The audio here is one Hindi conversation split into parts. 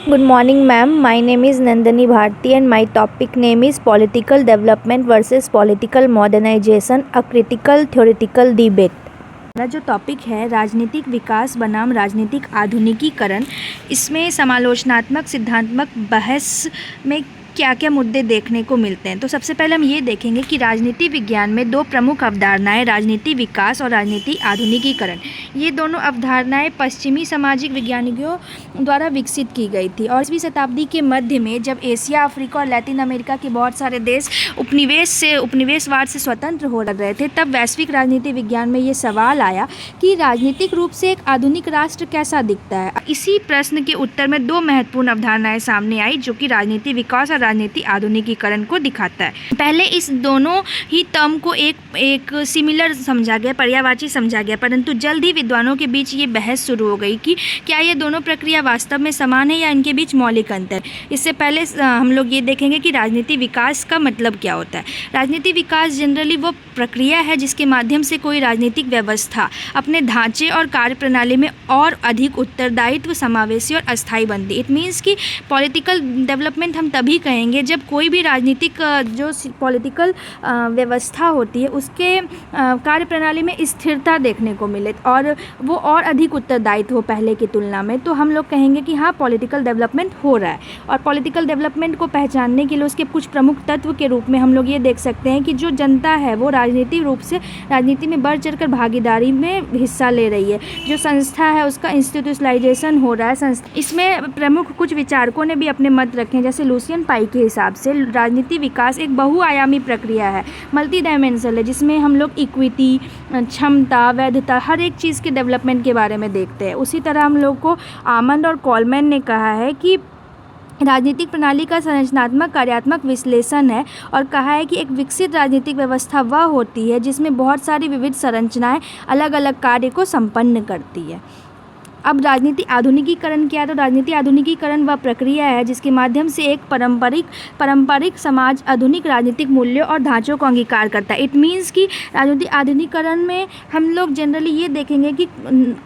Good morning, ma'am. My name is Nandini Bharti and my topic name is Political Development versus Political Modernization, a Critical Theoretical Debate. हमारा जो टॉपिक है राजनीतिक विकास बनाम राजनीतिक आधुनिकीकरण, इसमें समालोचनात्मक सिद्धांत्मक बहस में क्या क्या मुद्दे देखने को मिलते हैं। तो सबसे पहले हम ये देखेंगे कि राजनीति विज्ञान में दो प्रमुख अवधारणाएं राजनीति विकास और राजनीति आधुनिकीकरण, ये दोनों अवधारणाएं पश्चिमी सामाजिक वैज्ञानिकों द्वारा विकसित की गई थी। और 20वीं शताब्दी के मध्य में जब एशिया, अफ्रीका और लैटिन अमेरिका के बहुत सारे देश उपनिवेशवाद से स्वतंत्र हो रहे थे, तब वैश्विक राजनीति विज्ञान में ये सवाल आया कि राजनीतिक रूप से एक आधुनिक राष्ट्र कैसा दिखता है। इसी प्रश्न के उत्तर में दो महत्वपूर्ण अवधारणाएं सामने आई जो कि राजनीति विकास और राजनीति आधुनिकीकरण को दिखाता है। पहले इस दोनों ही टर्म को एक सिमिलर समझा गया, पर्यायवाची समझा गया, परंतु जल्द ही विद्वानों के बीच ये बहस शुरू हो गई कि क्या ये दोनों प्रक्रिया वास्तव में समान है या इनके बीच मौलिक अंतर। इससे पहले हम लोग ये देखेंगे कि राजनीति विकास का मतलब क्या होता है। राजनीति विकास जनरली वो प्रक्रिया है जिसके माध्यम से कोई राजनीतिक व्यवस्था अपने ढांचे और कार्यप्रणाली में और अधिक उत्तरदायित्व, समावेशी और अस्थायी बनती है। इट मीन्स कि पॉलिटिकल डेवलपमेंट हम तभी कहेंगे जब कोई भी राजनीतिक जो पॉलिटिकल व्यवस्था होती है उसके कार्यप्रणाली में स्थिरता देखने को मिले और वो और अधिक उत्तरदायित्व हो पहले की तुलना में, तो हम लोग कहेंगे कि हाँ, पॉलिटिकल डेवलपमेंट हो रहा है। और पॉलिटिकल डेवलपमेंट को पहचानने के लिए उसके कुछ प्रमुख तत्व के रूप में हम लोग ये देख सकते हैं कि जो जनता है वो राजनीतिक रूप से राजनीति में बढ़ चढ़कर भागीदारी में हिस्सा ले रही है। जो संस्था है उसका इंस्टीट्यूशनलाइजेशन हो रहा है। इसमें प्रमुख कुछ विचारकों ने भी अपने मत रखे हैं, जैसे लुसियन पाई के हिसाब से राजनीति विकास एक बहुआयामी प्रक्रिया है, मल्टी डायमेंशनल है, जिसमें हम लोग इक्विटी, क्षमता, वैधता, हर एक चीज़ के डेवलपमेंट के बारे में देखते हैं। उसी तरह हम लोग को आमंड और कॉलमैन ने कहा है कि राजनीतिक प्रणाली का संरचनात्मक कार्यात्मक विश्लेषण है और कहा है कि एक विकसित राजनीतिक व्यवस्था वह होती है जिसमें बहुत सारी विविध संरचनाएं अलग अलग कार्य को संपन्न करती है। अब राजनीति आधुनिकीकरण क्या है? तो राजनीति आधुनिकीकरण वह प्रक्रिया है जिसके माध्यम से एक पारंपरिक समाज आधुनिक राजनीतिक मूल्यों और ढांचों को अंगीकार करता है। इट मीन्स कि राजनीति आधुनिकीकरण में हम लोग जनरली ये देखेंगे कि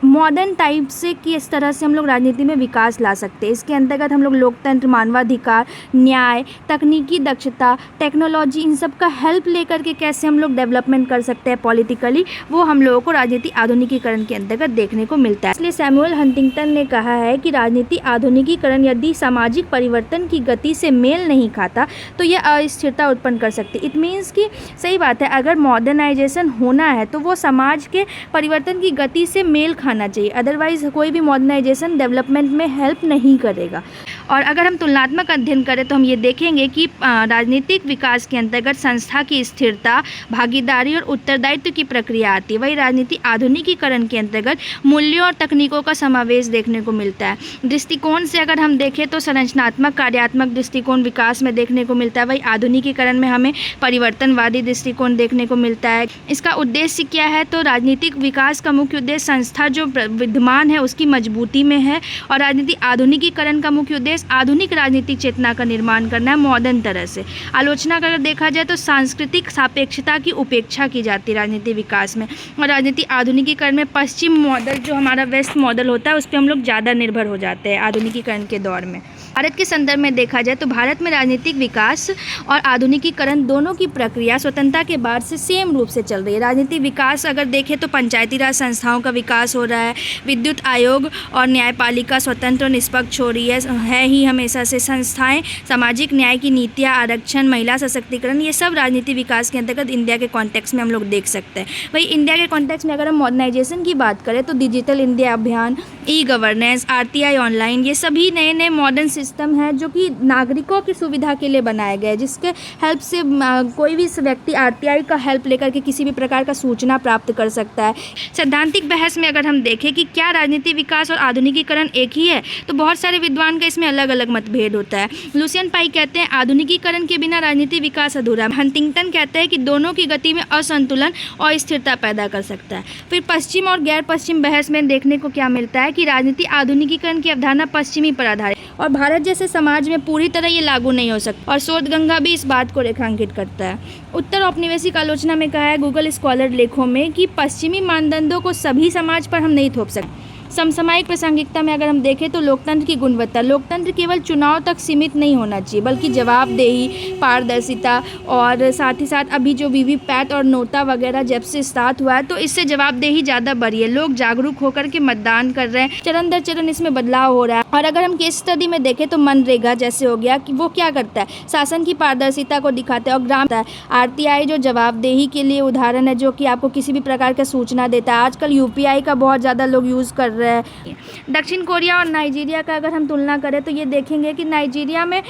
मॉडर्न टाइप से किस तरह से हम लोग राजनीति में विकास ला सकते हैं। इसके अंतर्गत हम लोग लोकतंत्र, मानवाधिकार, न्याय, तकनीकी दक्षता, टेक्नोलॉजी, इन सब का हेल्प लेकर के कैसे हम लोग डेवलपमेंट कर सकते हैं पॉलिटिकली, वो हम लोगों को राजनीति आधुनिकीकरण के अंतर्गत देखने को मिलता है। इसलिए सैमुअल हंटिंगटन ने कहा है कि राजनीति आधुनिकीकरण यदि सामाजिक परिवर्तन की गति से मेल नहीं खाता तो यह अस्थिरता उत्पन्न कर सकती है। इट मीन्स कि सही बात है, अगर मॉडर्नाइजेशन होना है तो वो समाज के परिवर्तन की गति से मेल खाना चाहिए, अदरवाइज कोई भी मॉडर्नाइजेशन डेवलपमेंट में हेल्प नहीं करेगा। और अगर हम तुलनात्मक अध्ययन करें तो हम ये देखेंगे कि राजनीतिक विकास के अंतर्गत संस्था की स्थिरता, भागीदारी और उत्तरदायित्व की प्रक्रिया आती है। वही राजनीति आधुनिकीकरण के अंतर्गत मूल्यों और तकनीकों का समावेश देखने को मिलता है। दृष्टिकोण से अगर हम देखें तो संरचनात्मक कार्यात्मक दृष्टिकोण विकास में देखने को मिलता है। वही आधुनिकीकरण में हमें परिवर्तनवादी दृष्टिकोण देखने को मिलता है। इसका उद्देश्य क्या है? तो राजनीतिक विकास का मुख्य उद्देश्य संस्था जो विद्यमान है उसकी मजबूती में है और राजनीति आधुनिकीकरण का मुख्य उद्देश्य आधुनिक राजनीतिक चेतना का निर्माण करना है मॉडर्न तरह से। आलोचना का अगर देखा जाए तो सांस्कृतिक सापेक्षता की उपेक्षा की जाती है राजनीति विकास में। और राजनीति आधुनिकीकरण में पश्चिम मॉडल, जो हमारा वेस्ट मॉडल होता है, उस पर हम लोग ज़्यादा निर्भर हो जाते हैं आधुनिकीकरण के दौर में। भारत के संदर्भ में देखा जाए तो भारत में राजनीतिक विकास और आधुनिकीकरण दोनों की प्रक्रिया स्वतंत्रता के बाद से सेम रूप से चल रही है। राजनीतिक विकास अगर देखें तो पंचायती राज संस्थाओं का विकास हो रहा है, विद्युत आयोग और न्यायपालिका स्वतंत्र और निष्पक्ष हो रही है ही हमेशा से। संस्थाएं, सामाजिक न्याय की नीतियाँ, आरक्षण, महिला सशक्तिकरण, ये सब राजनीतिक विकास के अंतर्गत इंडिया के कॉन्टेक्स्ट में हम लोग देख सकते हैं। वही इंडिया के कॉन्टेक्स्ट में अगर हम मॉडर्नाइजेशन की बात करें तो डिजिटल इंडिया अभियान, ई गवर्नेंस, आरटीआई ऑनलाइन, ये सभी नए नए मॉडर्न सिस्टम है जो कि नागरिकों की सुविधा के लिए बनाए गए, जिसके हेल्प से कोई भी व्यक्ति आरटीआई का हेल्प लेकर के किसी भी प्रकार का सूचना प्राप्त कर सकता है। सैद्धांतिक बहस में अगर हम देखें कि क्या राजनीतिक विकास और आधुनिकीकरण एक ही है, तो बहुत सारे विद्वान का इसमें अलग अलग मतभेद होता है। लुसियन पाई कहते हैं आधुनिकीकरण के बिना राजनीतिक विकास अधूरा है। हंटिंगटन कहते हैं कि दोनों की गति में असंतुलन और स्थिरता पैदा कर सकता है। फिर पश्चिम और गैर पश्चिम बहस में देखने को क्या मिलता है कि राजनीति आधुनिकीकरण की अवधारणा पश्चिमी पर आधारित और भारत जैसे समाज में पूरी तरह ये लागू नहीं हो सकता, और शोधगंगा भी इस बात को रेखांकित करता है। उत्तर औपनिवेशिक आलोचना में कहा है गूगल स्कॉलर लेखों में कि पश्चिमी मानदंडों को सभी समाज पर हम नहीं थोप सकते। समसामयिक प्रासंगिकता में अगर हम देखें तो लोकतंत्र की गुणवत्ता, लोकतंत्र केवल चुनाव तक सीमित नहीं होना चाहिए बल्कि जवाबदेही, पारदर्शिता और साथ ही साथ अभी जो वीवीपैट और नोटा वगैरह जब से स्टार्ट हुआ है तो इससे जवाबदेही ज़्यादा बढ़ी है। लोग जागरूक होकर के मतदान कर रहे हैं, चरण दर चरण इसमें बदलाव हो रहा है। और अगर हम केस स्टडी में देखें तो मनरेगा जैसे हो गया कि वो क्या करता है, शासन की पारदर्शिता को दिखाता है। और ग्राम आरटीआई जो जवाबदेही के लिए उदाहरण है, जो कि आपको किसी भी प्रकार का सूचना देता है। आजकल यूपीआई का बहुत ज़्यादा लोग यूज़ कर रहे हैं। दक्षिण कोरिया और नाइजीरिया का अगर हम तुलना करें तो ये देखेंगे कि नाइजीरिया में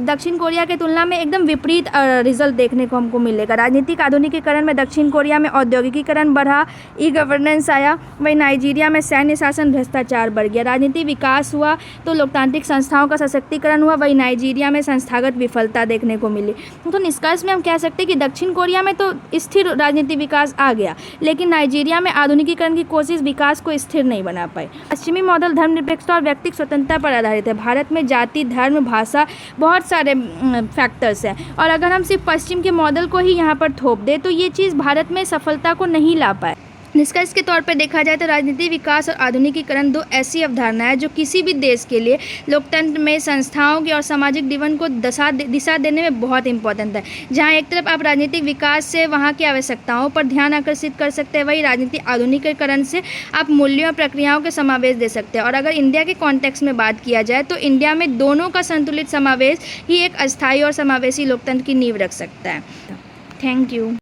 दक्षिण कोरिया के तुलना में एकदम विपरीत रिजल्ट देखने को हमको मिलेगा। राजनीतिक आधुनिकीकरण में दक्षिण कोरिया में औद्योगिकीकरण बढ़ा, ई गवर्नेंस आया, वहीं नाइजीरिया में सैन्य शासन, भ्रष्टाचार बढ़ गया। राजनीतिक विकास हुआ तो लोकतांत्रिक संस्थाओं का सशक्तिकरण हुआ, वहीं नाइजीरिया में संस्थागत विफलता देखने को मिली। तो निष्कर्ष में हम कह सकते हैं कि दक्षिण कोरिया में तो स्थिर राजनीतिक विकास आ गया, लेकिन नाइजीरिया में आधुनिकीकरण की कोशिश विकास को स्थिर नहीं बना पाई। पश्चिमी मॉडल धर्मनिरपेक्षता और व्यक्तिगत स्वतंत्रता पर आधारित है। भारत में जाति, धर्म, भाषा बहुत सारे फैक्टर्स हैं, और अगर हम सिर्फ पश्चिम के मॉडल को ही यहाँ पर थोप दें तो ये चीज़ भारत में सफलता को नहीं ला पाए। निष्कर्ष के तौर पर देखा जाए तो राजनीतिक विकास और आधुनिकीकरण दो ऐसी अवधारणाएं हैं जो किसी भी देश के लिए लोकतंत्र में संस्थाओं के और सामाजिक जीवन को दिशा देने में बहुत इंपॉर्टेंट है। जहां एक तरफ आप राजनीतिक विकास से वहां की आवश्यकताओं पर ध्यान आकर्षित कर सकते हैं, वहीं राजनीतिक आधुनिकीकरण से आप मूल्यों और प्रक्रियाओं के समावेश दे सकते हैं। और अगर इंडिया के कॉन्टेक्स्ट में बात किया जाए तो इंडिया में दोनों का संतुलित समावेश ही एक अस्थायी और समावेशी लोकतंत्र की नींव रख सकता है। Thank you.